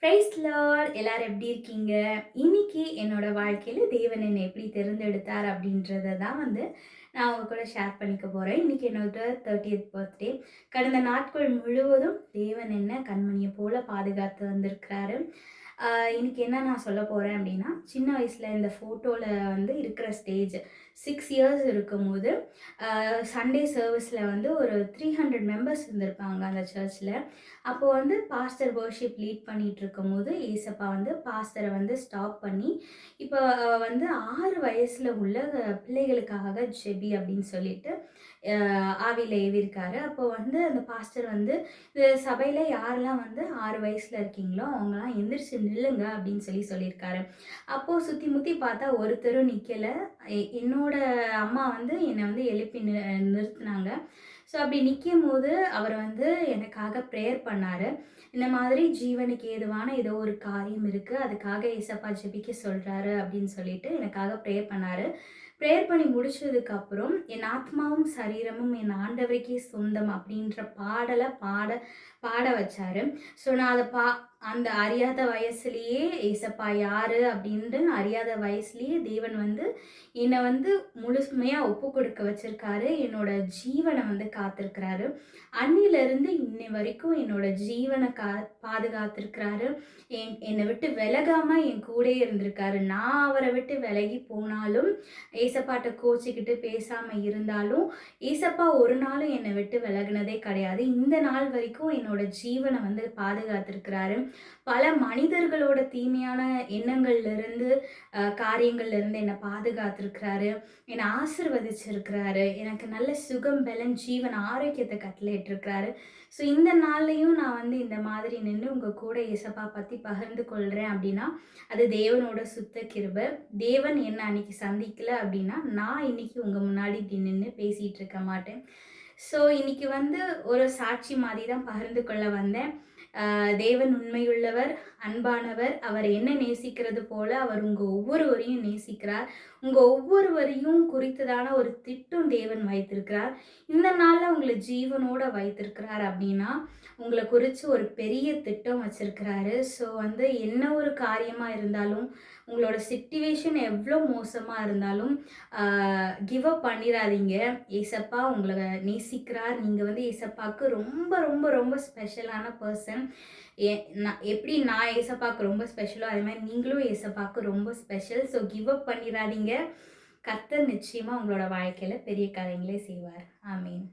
Price Lord எல்லாரும் எப்படி இருக்கீங்க? இன்னைக்கு என்னோட வாழ்க்கையில தேவன் என்னை எப்படி தேர்ந்தெடுத்தார் அப்படின்றத தான் நான் உங்க கூட ஷேர் பண்ணிக்க போறேன். இன்னைக்கு என்னோட 30th பர்த்டே. கடந்த நாட்கள் முழுவதும் தேவன் என்ன கண்மணியை போல பாதுகாத்து வந்திருக்கிறாரு. இன்னைக்கு என்ன நான் சொல்ல போறேன் அப்படின்னா, சின்ன வயசுல இந்த ஃபோட்டோல இருக்கிற ஸ்டேஜ் 6 இயர்ஸ் இருக்கும்போது சண்டே சர்வீஸ்ல ஒரு 300 மெம்பர்ஸ் இருந்திருப்பாங்க அந்த சர்ச்சில். அப்போ பாஸ்டர் வர்ஷிப் லீட் பண்ணிட்டு இருக்கும்போது ஏசப்பா பாஸ்டரை ஸ்டாப் பண்ணி, இப்போ 6 வயசுல உள்ள பிள்ளைகளுக்காக ஜெபி அப்படின்னு சொல்லிட்டு ஆவியில் ஏவிருக்காரு. அப்போ அந்த பாஸ்டர் இந்த சபையில் யாரெல்லாம் 6 வயசுல இருக்கீங்களோ அவங்களாம் எந்திரிச்சு நில்லுங்க அப்படின்னு சொல்லியிருக்காரு. அப்போது சுற்றி முற்றி பார்த்தா ஒருத்தரும் நிற்கலை. என்னோட அம்மா என்னை எழுப்பி நிறுத்தினாங்க. ஸோ அப்படி நிற்கும் போது அவர் எனக்காக ப்ரேயர் பண்ணார். இந்த மாதிரி ஜீவனுக்கு ஏதுவான ஏதோ ஒரு காரியம் இருக்குது, அதுக்காக ஏசப்பா ஜெபிக்க சொல்கிறாரு அப்படின்னு சொல்லிட்டு எனக்காக ப்ரேயர் பண்ணார். ப்ரேயர் பண்ணி முடிச்சதுக்கப்புறம் என் ஆத்மாவும் சரீரமும் என் ஆண்டவருக்கே சொந்தம் அப்படின்ற பாடலை பாட வச்சார். ஸோ நான் அதை அந்த அறியாத வயசுலேயே ஏசப்பா யார் அப்படின்ட்டு அறியாத வயசுலேயே தேவன் என்னை முழுமையாக ஒப்பு கொடுக்க வச்சுருக்காரு. என்னோட ஜீவனை காத்திருக்கிறாரு. அன்னிலிருந்து இன்னை வரைக்கும் என்னோட ஜீவனை பாதுகாத்திருக்கிறாரு. என்னை விட்டு விலகாமல் என் கூட இருந்திருக்காரு. நான் அவரை விட்டு விலகி போனாலும், ஏசப்பாட்ட கோச்சிக்கிட்டு பேசாமல் இருந்தாலும், ஏசப்பா ஒரு நாளும் என்னை விட்டு விலகினதே கிடையாது. இந்த நாள் வரைக்கும் என்னோட ஜீவனை பாதுகாத்திருக்கிறாரு. பல மனிதர்களோட தீமையான எண்ணங்கள்லேருந்து காரியங்கள்லேருந்து என்னை பாதுகாத்திருக்கிறாரு. என்னை ஆசிர்வதிச்சிருக்கிறாரு. எனக்கு நல்ல சுகம், பலன், ஜீவன், ஆரோக்கியத்தை கட்டளையிட்டிருக்கிறாரு. ஸோ இந்த நாள்லையும் நான் இந்த மாதிரி நின்று உங்கள் கூட ஏசப்பா பற்றி பகிர்ந்து கொள்கிறேன் அப்படின்னா, அது தேவனோட சுத்த கிருபை. தேவன் என்னை அன்னைக்கு சந்திக்கலை அப்படின்னா நான் இன்னைக்கு உங்கள் முன்னாடி நின்று பேசிகிட்டு இருக்க மாட்டேன். ஸோ இன்னைக்கு ஒரு சாட்சி மாதிரி தான் பகிர்ந்து கொள்ள வந்தேன். தேவன் உண்மையுள்ளவர், அன்பானவர். அவர் என்ன நேசிக்கிறது போல அவர் உங்கள் ஒவ்வொருவரையும் நேசிக்கிறார். உங்கள் ஒவ்வொருவரையும் குறித்ததான ஒரு திட்டம் தேவன் வைத்திருக்கிறார். இந்த நாளில் உங்களை ஜீவனோடு வைத்திருக்கிறார் அப்படின்னா உங்களை குறித்து ஒரு பெரிய திட்டம் வச்சுருக்கிறாரு. ஸோ என்ன ஒரு காரியமாக இருந்தாலும், உங்களோட சிச்சுவேஷன் எவ்வளோ மோசமாக இருந்தாலும் கிவ் அப் பண்ணிடாதீங்க. ஏசப்பா உங்களை நேசிக்கிறார். நீங்கள் ஏசப்பாவுக்கு ரொம்ப ரொம்ப ரொம்ப ஸ்பெஷலான பர்சன். எப்படி நான் ஏசப்பாவுக்கு ரொம்ப ஸ்பெஷலோ அதே மாதிரி நீங்களும் ஏசப்பாவுக்கு ரொம்ப ஸ்பெஷல். ஸோ கிவ் அப் பண்ணிடாதீங்க. கர்த்தர் நிச்சயமாக உங்களோட வாழ்க்கையில் பெரிய காரியங்களே செய்வார். ஆமீன்.